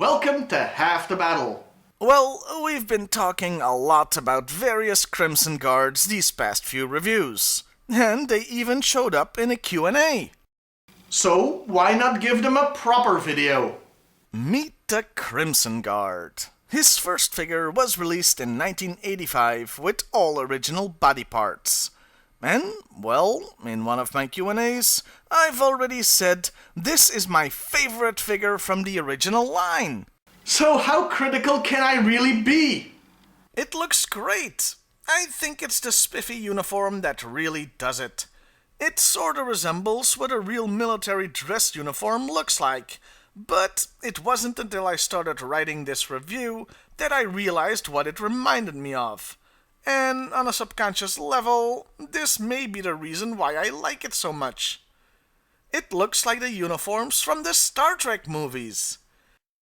welcome to Half the Battle. Well, we've been talking a lot about various Crimson Guards these past few reviews, and they even showed up in a Q&A. So, why not give them a proper video? Meet the Crimson Guard. His first figure was released in 1985 with all original body parts. And, well, in one of my Q&As, I've already said this is my favorite figure from the original line. So how critical can I really be? It looks great. I think it's the spiffy uniform that really does it. It sorta resembles what a real military dress uniform looks like, but it wasn't until I started writing this review that I realized what it reminded me of. And on a subconscious level, this may be the reason why I like it so much. It looks like the uniforms from the Star Trek movies.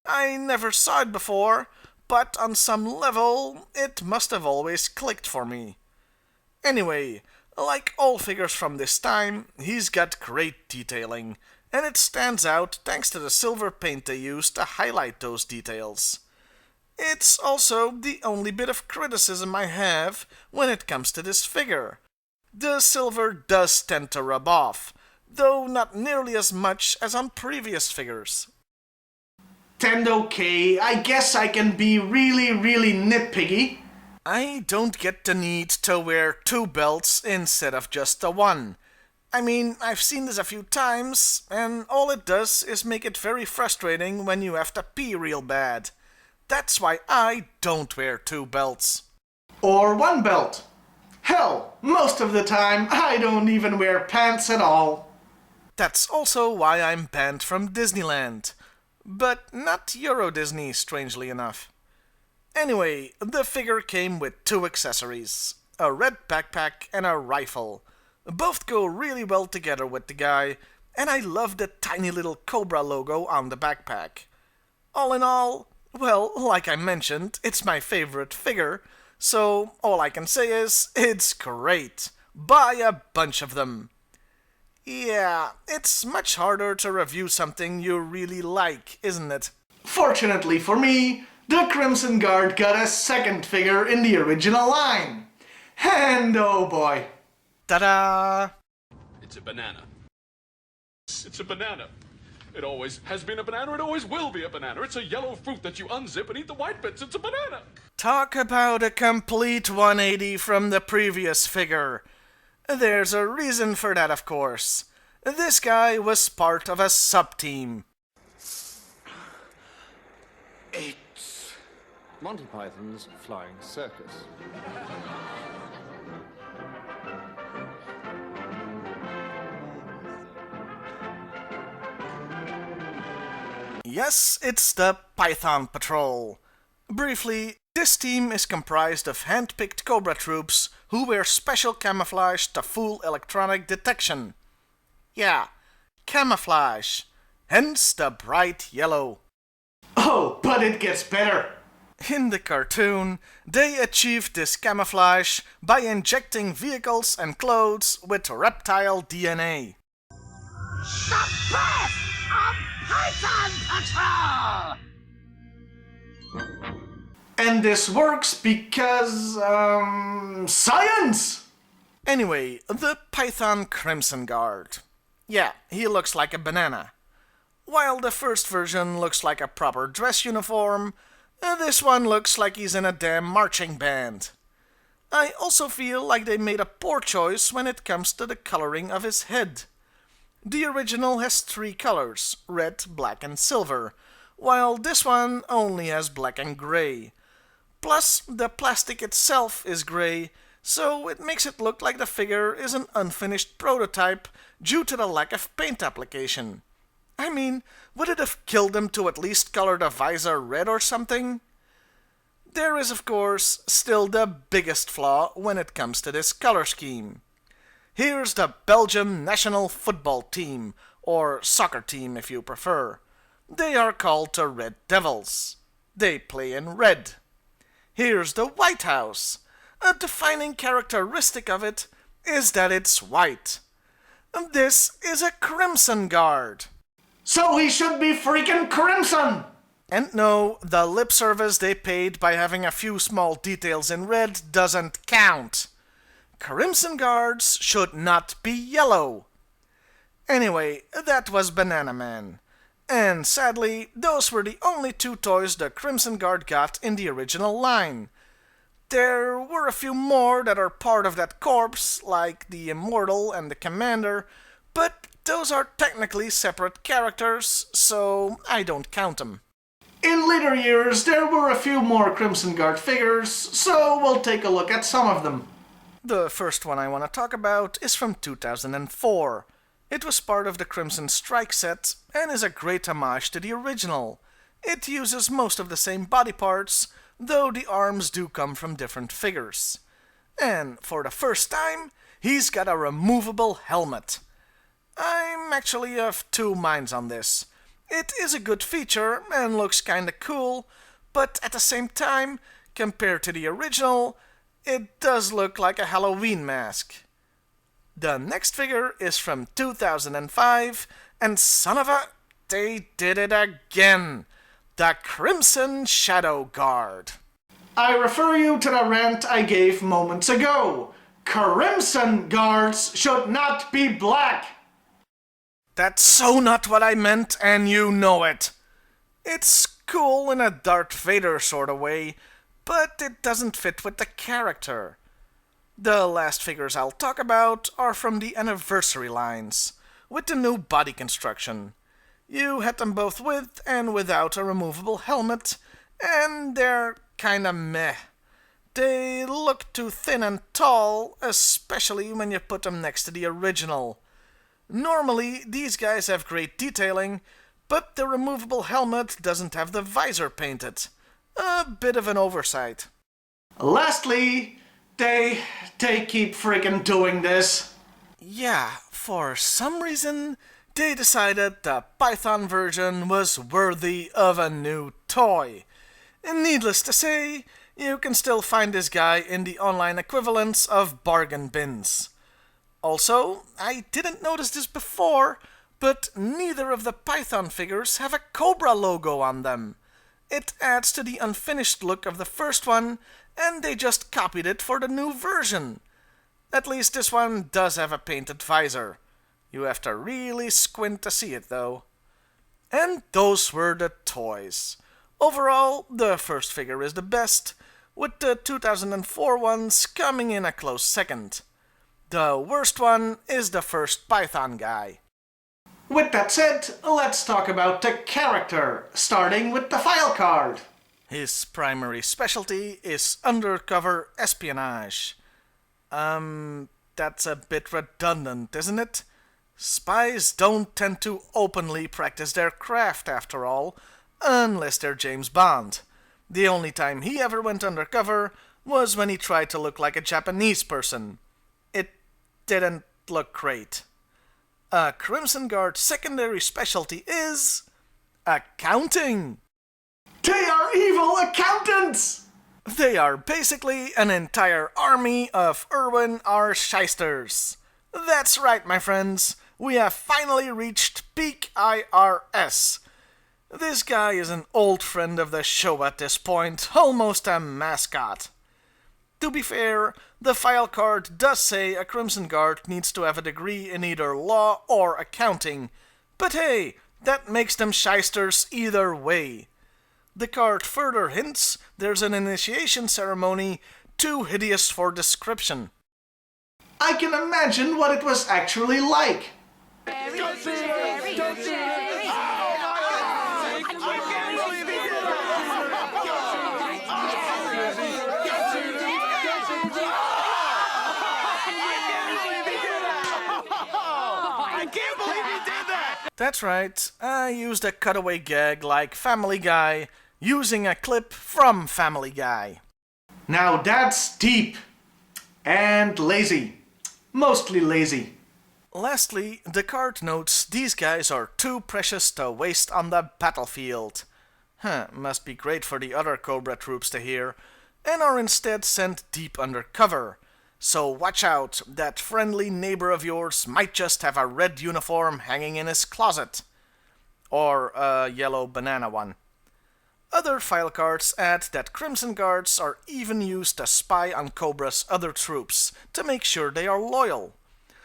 I never saw it before, but on some level, it must have always clicked for me. Anyway, like all figures from this time, he's got great detailing, and it stands out thanks to the silver paint they used to highlight those details. It's also the only bit of criticism I have when it comes to this figure. The silver does tend to rub off, though not nearly as much as on previous figures. Okay, I guess I can be really nitpicky. I don't get the need to wear 2 belts instead of just the one. I mean, I've seen this a few times, and all it does is make it very frustrating when you have to pee real bad. That's why I don't wear 2 belts. Or 1 belt. Hell, most of the time I don't even wear pants at all. That's also why I'm banned from Disneyland. But not Euro Disney, strangely enough. Anyway, the figure came with 2 accessories, a red backpack and a rifle. Both go really well together with the guy, and I love the tiny little Cobra logo on the backpack. All in all, well, like I mentioned, it's my favorite figure, so all I can say is, it's great. Buy a bunch of them. Yeah, it's much harder to review something you really like, isn't it? Fortunately for me, the Crimson Guard got a second figure in the original line. And oh boy. Ta-da! It's a banana. It's a banana. It always has been a banana, it always will be a banana. It's a yellow fruit that you unzip and eat the white bits. It's a banana. Talk about a complete 180 from the previous figure. There's a reason for that, of course. This guy was part of a sub-team. It's Monty Python's Flying Circus. Yes, it's the Python Patrol. Briefly, this team is comprised of hand-picked Cobra troops who wear special camouflage to fool electronic detection. Yeah, camouflage. Hence the bright yellow. Oh, but it gets better. In the cartoon, they achieved this camouflage by injecting vehicles and clothes with reptile DNA. The birth of Python Patrol! And this works because, science! Anyway, the Python Crimson Guard. Yeah, he looks like a banana. While the first version looks like a proper dress uniform, this one looks like he's in a damn marching band. I also feel like they made a poor choice when it comes to the coloring of his head. The original has 3 colors, red, black and silver, while this one only has black and gray. Plus, the plastic itself is gray, so it makes it look like the figure is an unfinished prototype due to the lack of paint application. I mean, would it have killed them to at least color the visor red or something? There is, of course, still the biggest flaw when it comes to this color scheme. Here's the Belgium national football team, or soccer team if you prefer. They are called the Red Devils. They play in red. Here's the White House. A defining characteristic of it is that it's white. This is a Crimson Guard. So he should be freaking crimson! And no, the lip service they paid by having a few small details in red doesn't count. Crimson Guards should not be yellow. Anyway, that was Banana Man. And sadly, those were the only two toys the Crimson Guard got in the original line. There were a few more that are part of that corps, like the Immortal and the Commander, but those are technically separate characters, so I don't count them. In later years, there were a few more Crimson Guard figures, so we'll take a look at some of them. The first one I want to talk about is from 2004. It was part of the Crimson Strike set and is a great homage to the original. It uses most of the same body parts, though the arms do come from different figures. And for the first time, he's got a removable helmet. I'm actually of two minds on this. It is a good feature and looks kinda cool, but at the same time, compared to the original, it does look like a Halloween mask. The next figure is from 2005, and son of a... they did it again! The Crimson Shadow Guard. I refer you to the rant I gave moments ago. Crimson Guards should not be black! That's so not what I meant, and you know it. It's cool in a Darth Vader sort of way, but it doesn't fit with the character. The last figures I'll talk about are from the anniversary lines, with the new body construction. You had them both with and without a removable helmet, and they're kinda meh. They look too thin and tall, especially when you put them next to the original. Normally, these guys have great detailing, but the removable helmet doesn't have the visor painted. A bit of an oversight. Lastly, they keep freaking doing this. Yeah, for some reason, they decided the Python version was worthy of a new toy. And needless to say, you can still find this guy in the online equivalents of bargain bins. Also, I didn't notice this before, but neither of the Python figures have a Cobra logo on them. It adds to the unfinished look of the first one, and they just copied it for the new version. At least this one does have a painted visor. You have to really squint to see it, though. And those were the toys. Overall, the first figure is the best, with the 2004 ones coming in a close second. The worst one is the first Python guy. With that said, let's talk about the character, starting with the file card. His primary specialty is undercover espionage. That's a bit redundant, isn't it? Spies don't tend to openly practice their craft, after all, unless they're James Bond. The only time he ever went undercover was when he tried to look like a Japanese person. It didn't look great. A Crimson Guard secondary specialty is... accounting! They are evil accountants! They are basically an entire army of Irwin R. Shysters. That's right, my friends. We have finally reached peak IRS. This guy is an old friend of the show at this point, almost a mascot. To be fair, the file card does say a Crimson Guard needs to have a degree in either law or accounting, but hey, that makes them shysters either way. The card further hints there's an initiation ceremony too hideous for description. I can imagine what it was actually like. That's right, I used a cutaway gag like Family Guy, using a clip from Family Guy. Now that's deep. And lazy. Mostly lazy. Lastly, the card notes these guys are too precious to waste on the battlefield. Must be great for the other Cobra troops to hear, and are instead sent deep undercover. So watch out, that friendly neighbor of yours might just have a red uniform hanging in his closet. Or a yellow banana one. Other file cards add that Crimson Guards are even used to spy on Cobra's other troops to make sure they are loyal.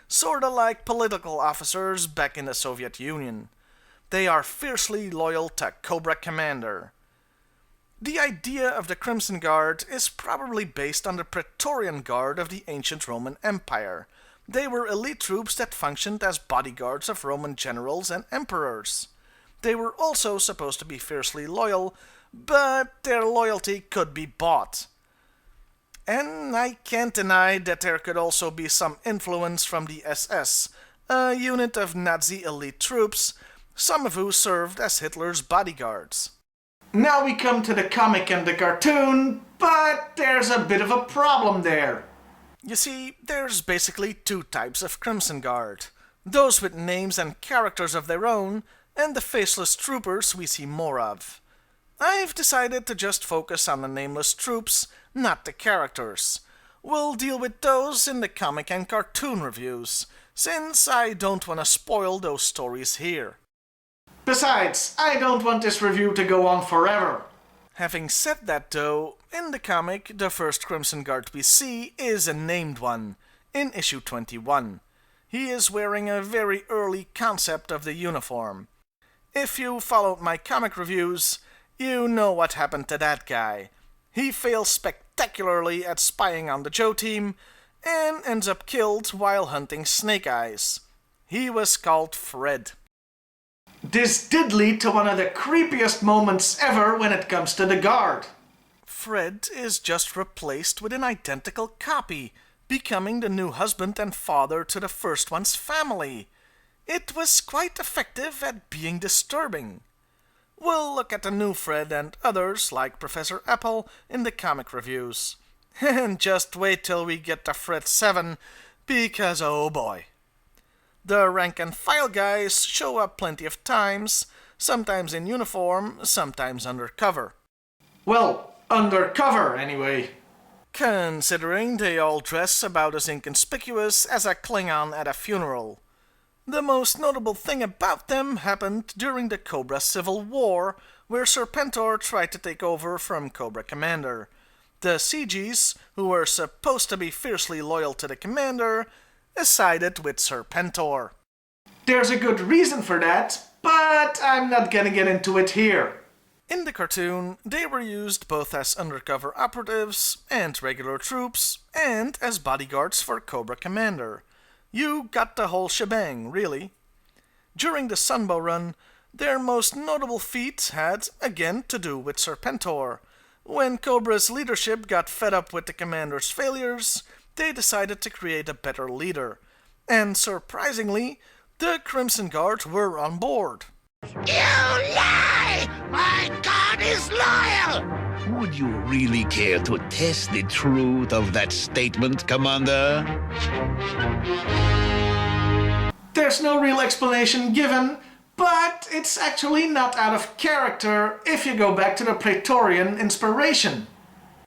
Sorta like political officers back in the Soviet Union. They are fiercely loyal to Cobra Commander. The idea of the Crimson Guard is probably based on the Praetorian Guard of the ancient Roman Empire. They were elite troops that functioned as bodyguards of Roman generals and emperors. They were also supposed to be fiercely loyal, but their loyalty could be bought. And I can't deny that there could also be some influence from the SS, a unit of Nazi elite troops, some of who served as Hitler's bodyguards. Now we come to the comic and the cartoon, but there's a bit of a problem there. You see, there's basically two types of Crimson Guard. Those with names and characters of their own, and the faceless troopers we see more of. I've decided to just focus on the nameless troops, not the characters. We'll deal with those in the comic and cartoon reviews, since I don't want to spoil those stories here. Besides, I don't want this review to go on forever. Having said that though, in the comic, the first Crimson Guard we see is a named one, in issue 21. He is wearing a very early concept of the uniform. If you followed my comic reviews, you know what happened to that guy. He fails spectacularly at spying on the Joe team, and ends up killed while hunting Snake Eyes. He was called Fred. This did lead to one of the creepiest moments ever when it comes to the Guard. Fred is just replaced with an identical copy, becoming the new husband and father to the first one's family. It was quite effective at being disturbing. We'll look at the new Fred and others like Professor Apple in the comic reviews. And just wait till we get to Fred 7, because oh boy. The rank and file guys show up plenty of times, sometimes in uniform, sometimes undercover. Well, undercover anyway. Considering they all dress about as inconspicuous as a Klingon at a funeral. The most notable thing about them happened during the Cobra Civil War, where Serpentor tried to take over from Cobra Commander. The CGs, who were supposed to be fiercely loyal to the Commander, sided with Serpentor. There's a good reason for that, but I'm not gonna get into it here. In the cartoon, they were used both as undercover operatives and regular troops, and as bodyguards for Cobra Commander. You got the whole shebang, really. During the Sunbow run, their most notable feat had, again, to do with Serpentor. When Cobra's leadership got fed up with the Commander's failures, they decided to create a better leader. And surprisingly, the Crimson Guard were on board. You lie! My God is loyal! Would you really care to test the truth of that statement, Commander? There's no real explanation given, but it's actually not out of character if you go back to the Praetorian inspiration.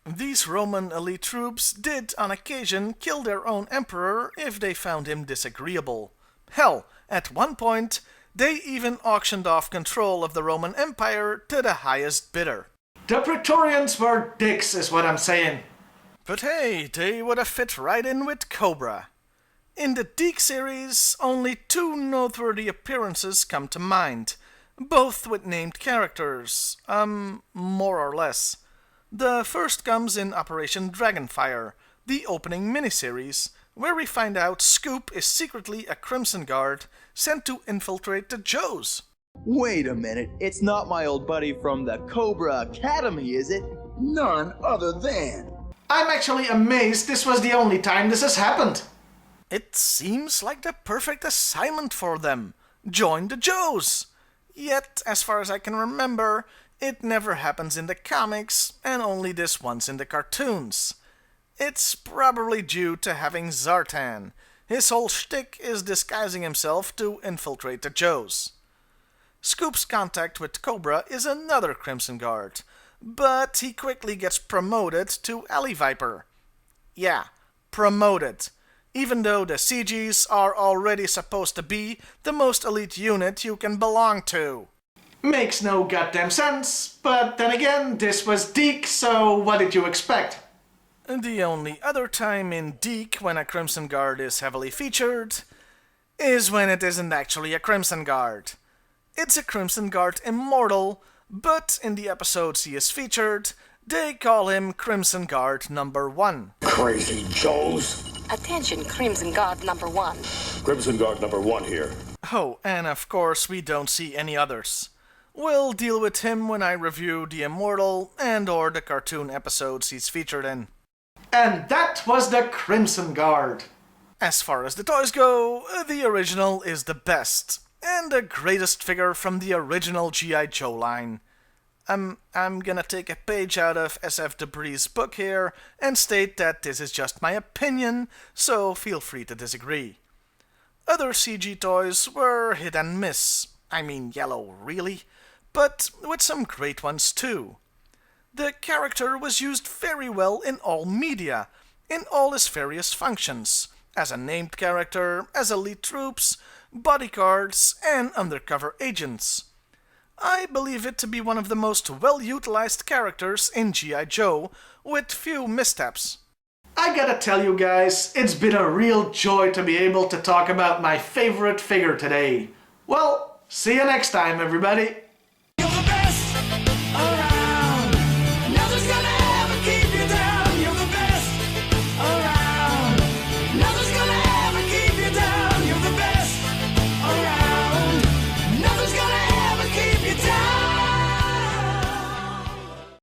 These Roman elite troops did on occasion kill their own emperor if they found him disagreeable. Hell, at one point, they even auctioned off control of the Roman Empire to the highest bidder. The Praetorians were dicks, is what I'm saying. But hey, they would have fit right in with Cobra. In the Deke series, only two noteworthy appearances come to mind, both with named characters, more or less. The first comes in Operation Dragonfire, the opening miniseries, where we find out Scoop is secretly a Crimson Guard sent to infiltrate the Joes. Wait a minute, it's not my old buddy from the Cobra Academy, is it? None other than. I'm actually amazed this was the only time this has happened. It seems like the perfect assignment for them. Join the Joes! Yet, as far as I can remember, it never happens in the comics, and only this once in the cartoons. It's probably due to having Zartan. His whole shtick is disguising himself to infiltrate the Joes. Scoop's contact with Cobra is another Crimson Guard, but he quickly gets promoted to Alley Viper. Yeah, promoted. Even though the CGs are already supposed to be the most elite unit you can belong to. Makes no goddamn sense, but then again, this was Deke, so what did you expect? The only other time in Deke when a Crimson Guard is heavily featured is when it isn't actually a Crimson Guard. It's a Crimson Guard immortal, but in the episodes he is featured, they call him Crimson Guard number 1. Crazy Joes. Attention, Crimson Guard number 1. Crimson Guard number 1 here. Oh, and of course we don't see any others. We'll deal with him when I review the Immortal and or the cartoon episodes he's featured in. And that was the Crimson Guard. As far as the toys go, the original is the best, and the greatest figure from the original G.I. Joe line. I'm gonna take a page out of SF Debris' book here and state that this is just my opinion, so feel free to disagree. Other CG toys were hit and miss. I mean, yellow, really? But with some great ones too. The character was used very well in all media, in all his various functions, as a named character, as elite troops, bodyguards, and undercover agents. I believe it to be one of the most well-utilized characters in G.I. Joe, with few missteps. I gotta tell you guys, it's been a real joy to be able to talk about my favorite figure today. Well, see you next time, everybody.